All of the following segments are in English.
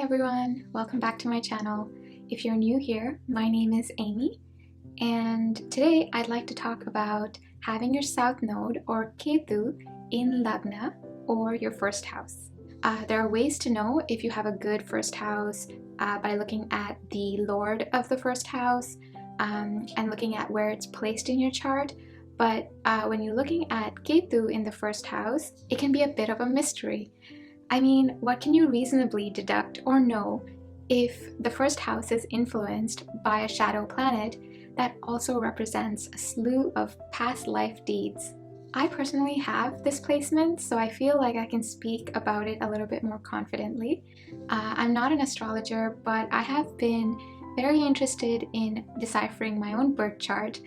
Hi everyone, welcome back to my channel. If you're new here, my name is Amy, and today I'd like to talk about having your South Node or Ketu in Lagna or your first house. There are ways to know if you have a good first house by looking at the Lord of the first house and looking at where it's placed in your chart. But when you're looking at Ketu in the first house, it can be a bit of a mystery. I mean, what can you reasonably deduct or know if the first house is influenced by a shadow planet that also represents a slew of past life deeds? I personally have this placement, so I feel like I can speak about it a little bit more confidently. I'm not an astrologer, but I have been very interested in deciphering my own birth chart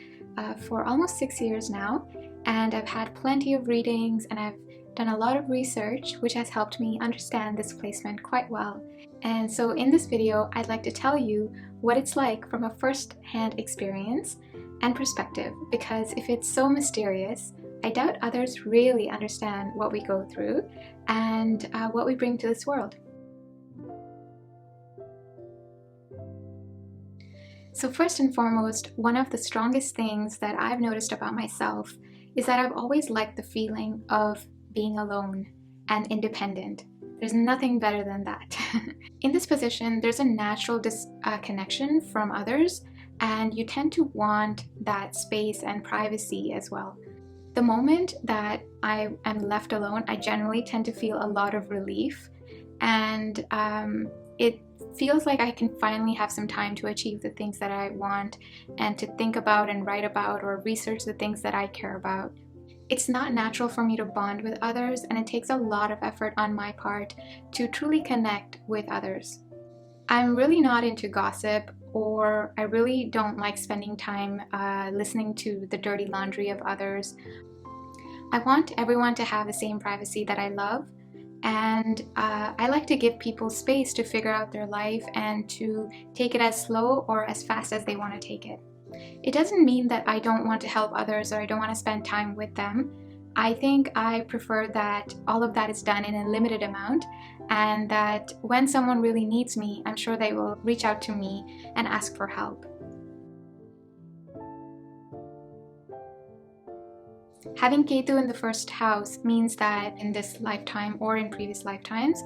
for almost 6 years now, and I've had plenty of readings and I've done a lot of research which has helped me understand this placement quite well. And so in this video, I'd like to tell you what it's like from a first-hand experience and perspective, because if it's so mysterious, I doubt others really understand what we go through and what we bring to this world. So first and foremost, one of the strongest things that I've noticed about myself is that I've always liked the feeling of being alone and independent. There's nothing better than that. In this position, there's a natural disconnection from others, and you tend to want that space and privacy as well. The moment that I am left alone, I generally tend to feel a lot of relief, and it feels like I can finally have some time to achieve the things that I want and to think about and write about or research the things that I care about. It's not natural for me to bond with others, and it takes a lot of effort on my part to truly connect with others. I'm really not into gossip, or I really don't like spending time listening to the dirty laundry of others. I want everyone to have the same privacy that I love, and I like to give people space to figure out their life and to take it as slow or as fast as they want to take it. It doesn't mean that I don't want to help others or I don't want to spend time with them. I think I prefer that all of that is done in a limited amount, and that when someone really needs me, I'm sure they will reach out to me and ask for help. Having Ketu in the first house means that in this lifetime or in previous lifetimes,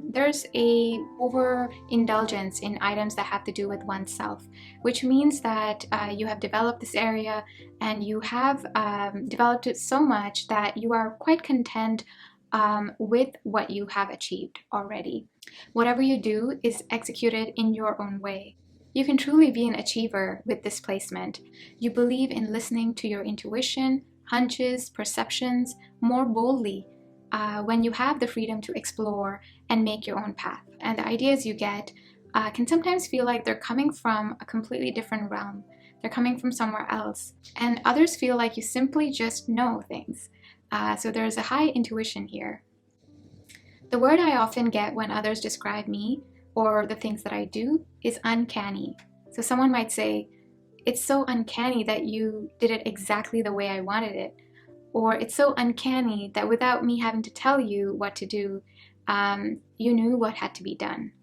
there's a overindulgence in items that have to do with oneself, which means that you have developed this area and you have developed it so much that you are quite content with what you have achieved already. Whatever you do is executed in your own way. You can truly be an achiever with this placement. You believe in listening to your intuition, hunches, perceptions more boldly when you have the freedom to explore and make your own path. And the ideas you get can sometimes feel like they're coming from a completely different realm. They're coming from somewhere else. And others feel like you simply just know things. So there's a high intuition here. The word I often get when others describe me or the things that I do is uncanny. So someone might say, "It's so uncanny that you did it exactly the way I wanted it." Or, "It's so uncanny that without me having to tell you what to do, you knew what had to be done."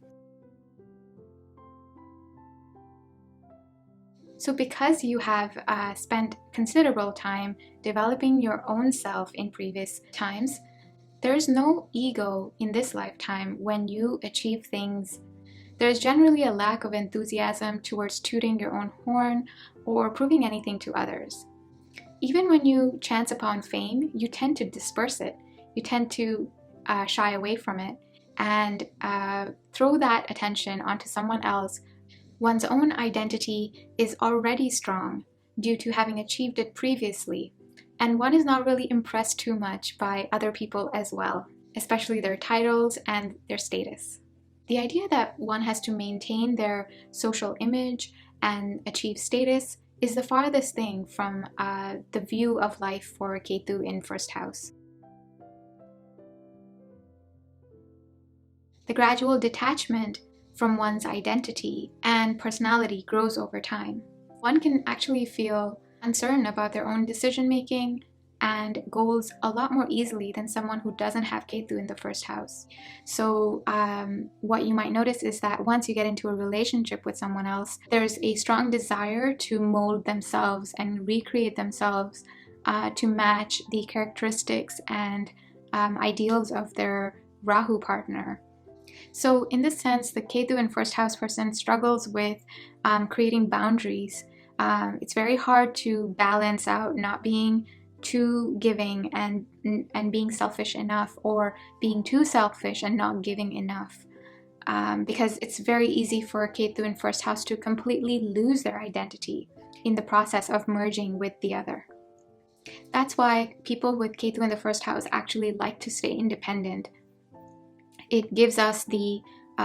So because you have spent considerable time developing your own self in previous times, there's no ego in this lifetime when you achieve things. There's generally a lack of enthusiasm towards tooting your own horn or proving anything to others. Even when you chance upon fame, you tend to disperse it. You tend to shy away from it and throw that attention onto someone else. One's own identity is already strong due to having achieved it previously, and one is not really impressed too much by other people as well, especially their titles and their status. The idea that one has to maintain their social image and achieve status is the farthest thing from the view of life for Ketu in first house. The gradual detachment from one's identity and personality grows over time. One can actually feel uncertain about their own decision making, and goals a lot more easily than someone who doesn't have Ketu in the first house. So what you might notice is that once you get into a relationship with someone else, there's a strong desire to mold themselves and recreate themselves to match the characteristics and ideals of their Rahu partner. So in this sense, the Ketu in first house person struggles with creating boundaries. It's very hard to balance out not being too giving and being selfish enough, or being too selfish and not giving enough. Because it's very easy for Ketu in first house to completely lose their identity in the process of merging with the other. That's why people with Ketu in the first house actually like to stay independent. It gives us the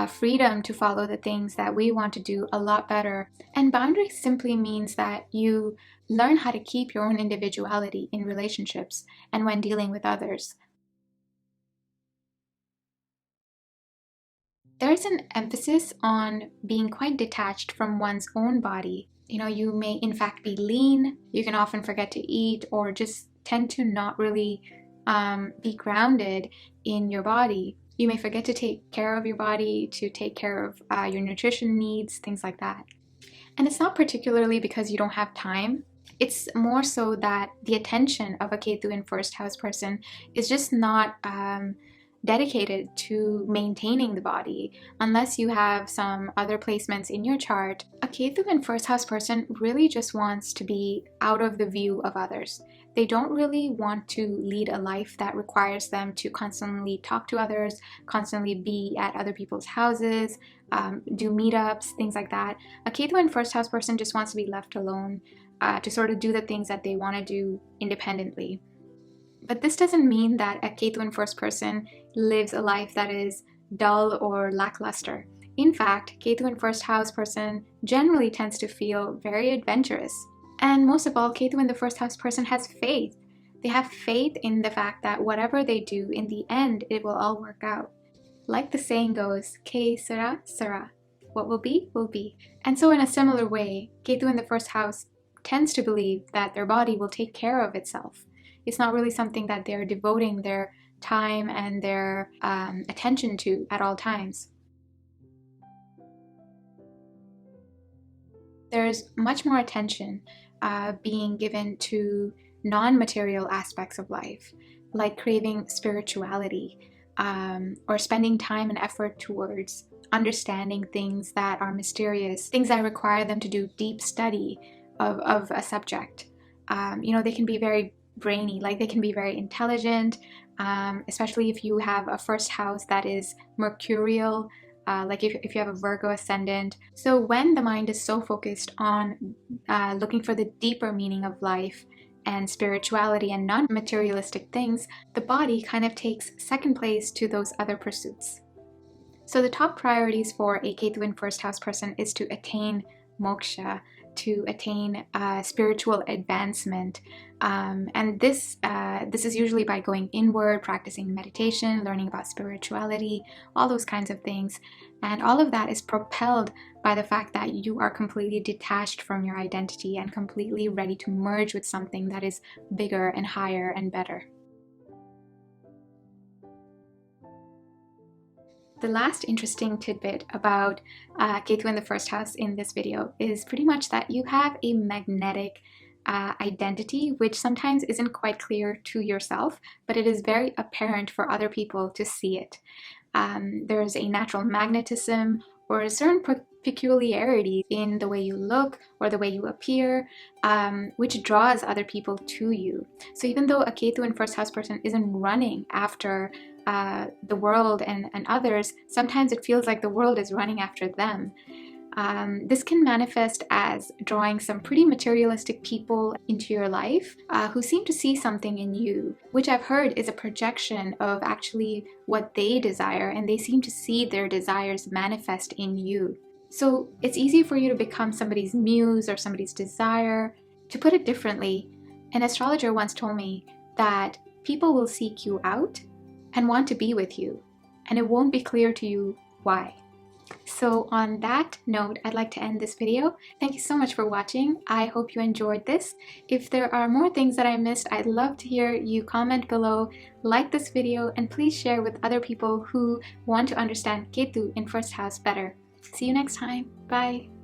freedom to follow the things that we want to do a lot better. And boundaries simply means that you learn how to keep your own individuality in relationships and when dealing with others. There's an emphasis on being quite detached from one's own body. You know, you may in fact be lean, you can often forget to eat, or just tend to not really be grounded in your body. You may forget to take care of your body, to take care of your nutrition needs, things like that. And it's not particularly because you don't have time. It's more so that the attention of a Ketu in first house person is just not dedicated to maintaining the body. Unless you have some other placements in your chart, a Ketu in first house person really just wants to be out of the view of others. They don't really want to lead a life that requires them to constantly talk to others, constantly be at other people's houses, do meetups, things like that. A Ketu in first house person just wants to be left alone to sort of do the things that they want to do independently. But this doesn't mean that a Ketu in first person lives a life that is dull or lackluster. In fact, Ketu in first house person generally tends to feel very adventurous. And most of all, Ketu in the first house person has faith. They have faith in the fact that whatever they do, in the end, it will all work out. Like the saying goes, que sera, sera. What will be, will be. And so in a similar way, Ketu in the first house tends to believe that their body will take care of itself. It's not really something that they're devoting their time and their attention to at all times. There's much more attention being given to non-material aspects of life, like craving spirituality, or spending time and effort towards understanding things that are mysterious, things that require them to do deep study of a subject. They can be very brainy, like they can be very intelligent, especially if you have a first house that is mercurial, like if you have a Virgo ascendant. So when the mind is so focused on looking for the deeper meaning of life and spirituality and non-materialistic things, the body kind of takes second place to those other pursuits. So the top priorities for a Ketu in first house person is to attain moksha, to attain spiritual advancement, and this is usually by going inward, practicing meditation, learning about spirituality, all those kinds of things. And all of that is propelled by the fact that you are completely detached from your identity and completely ready to merge with something that is bigger and higher and better. The last interesting tidbit about Ketu in the first house in this video is pretty much that you have a magnetic identity, which sometimes isn't quite clear to yourself, but it is very apparent for other people to see it. There's a natural magnetism or a certain peculiarity in the way you look or the way you appear, which draws other people to you. So even though a Ketu in first house person isn't running after the world and others, sometimes it feels like the world is running after them. This can manifest as drawing some pretty materialistic people into your life who seem to see something in you, which I've heard is a projection of actually what they desire, and they seem to see their desires manifest in you. So it's easy for you to become somebody's muse or somebody's desire. To put it differently, an astrologer once told me that people will seek you out and want to be with you, and it won't be clear to you why. So on that note, I'd like to end this video. Thank you so much for watching. I hope you enjoyed this. If there are more things that I missed, I'd love to hear you comment below, like this video, and please share with other people who want to understand Ketu in first house better. See you next time. Bye.